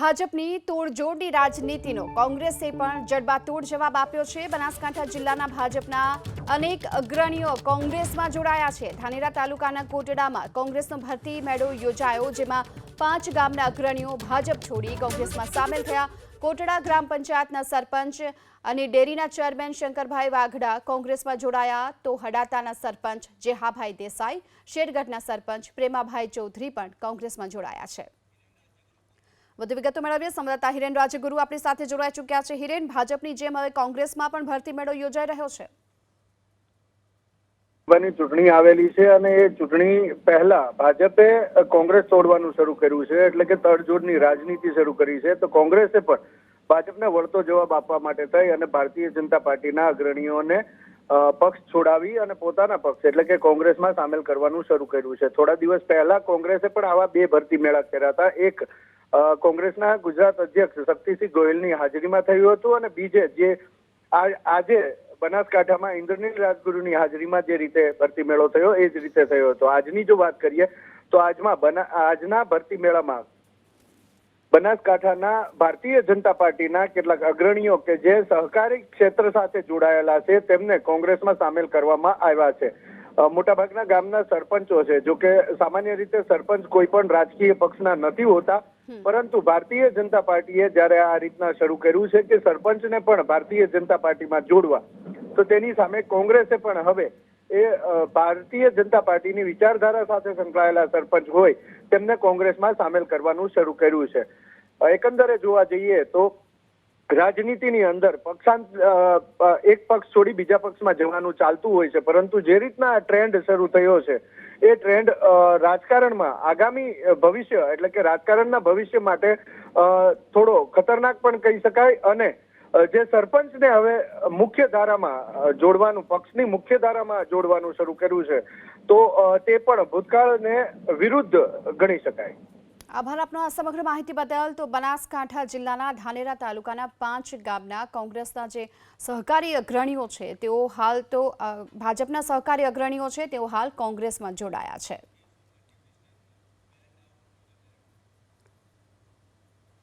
ભાજપની તોડજોડની રાજનીતિનો કોંગ્રેસે પણ જડબાતોડ જવાબ આપ્યો છે। બનાસકાંઠા જિલ્લાના ભાજપના અનેક અગ્રણીઓ કોંગ્રેસમાં જોડાયા છે। ધાનેરા તાલુકાના કોટડામાં કોંગ્રેસનો ભરતી મેળો યોજાયો, જેમાં 5 ગામના અગ્રણીઓ ભાજપ છોડી કોંગ્રેસમાં સામેલ થયા। કોટડા ગ્રામ પંચાયતના સરપંચ અને ડેરીના ચેરમેન શંકરભાઈ વાઘડા કોંગ્રેસમાં જોડાયા, તો હડાતાના સરપંચ જેહાભાઈ દેસાઈ, શેરગઢના સરપંચ પ્રેમાભાઈ ચૌધરી પણ કોંગ્રેસમાં જોડાયા છે। વધુ વિગતો મેળવીએ સંવાદદાતા હિરેન રાજગુરુ આપણી સાથે જોડાઈ ચૂક્યા છે। હિરેન, ભાજપની જેમ હવે કોંગ્રેસમાં પણ ભરતી મેળો યોજાઈ રહ્યો છે। ચૂંટણી આવેલી છે અને એ ચૂંટણી પહેલા ભાજપે કોંગ્રેસ તોડવાનું શરૂ કર્યું છે, એટલે કે તડજોડની રાજનીતિ શરૂ કરી છે। તો કોંગ્રેસે પણ ભાજપને વળતો જવાબ આપવા માટે થઈ અને ભારતીય જનતા પાર્ટીના અગ્રણીઓને પક્ષ છોડાવી અને પોતાના પક્ષ એટલે કે કોંગ્રેસમાં સામેલ કરવાનું શરૂ કર્યું છે। થોડા દિવસ પહેલા કોંગ્રેસે પણ આવા 2 ભરતી મેળા કર્યા હતા। એક કોંગ્રેસના ગુજરાત અધ્યક્ષ શક્તિસિંહ ગોયલની હાજરીમાં થયું હતું અને બીજે જે આજે બનાસકાંઠામાં ઇન્દ્રનીલ રાજગુરુની હાજરીમાં જે રીતે ભરતી મેળો થયો એ જ રીતે થયો હતો। આજની જો વાત કરીએ તો આજના ભરતી મેળામાં બનાસકાંઠાના ભારતીય જનતા પાર્ટીના કેટલાક અગ્રણીઓ કે જે સહકારી ક્ષેત્ર સાથે જોડાયેલા છે તેમને કોંગ્રેસમાં સામેલ કરવામાં આવ્યા છે। મોટાભાગના ગામના સરપંચો છે, જો કે સામાન્ય રીતે સરપંચ કોઈ પણ રાજકીય પક્ષના નથી હોતા, પરંતુ ભારતીય જનતા પાર્ટીએ જ્યારે આ રીતના શરૂ કર્યું છે કે સરપંચને પણ ભારતીય જનતા પાર્ટીમાં જોડવા, તો તેની સામે કોંગ્રેસે પણ હવે એ ભારતીય જનતા પાર્ટીની વિચારધારા સાથે સંકળાયેલા સરપંચ હોય તેમને કોંગ્રેસમાં સામેલ કરવાનું શરૂ કર્યું છે। એકંદરે જોવા જઈએ તો રાજનીતિની અંદર એક પક્ષ છોડી બીજા પક્ષમાં જવાનું ચાલતું હોય છે, પરંતુ જે રીતના આ ટ્રેન્ડ શરૂ થયો છે એ ટ્રેન્ડ રાજકારણમાં આગામી ભવિષ્ય એટલે કે રાજકારણના ભવિષ્ય માટે થોડો ખતરનાક પણ કહી શકાય। અને જે સરપંચને હવે મુખ્ય ધારામાં જોડવાનું, પક્ષની મુખ્ય ધારામાં જોડવાનું શરૂ કર્યું છે, તો તે પણ ભૂતકાળને વિરુદ્ધ ગણી શકાય। આભાર આપનો આ સમગ્ર માહિતી બદલ। તો બનાસકાંઠા જિલ્લાના ધાનેરા તાલુકાના 5 ગામના કોંગ્રેસના જે સહકારી અગ્રણીઓ છે તેઓ હાલ તો ભાજપના સહકારી અગ્રણીઓ છે તેઓ હાલ કોંગ્રેસમાં જોડાયા છે।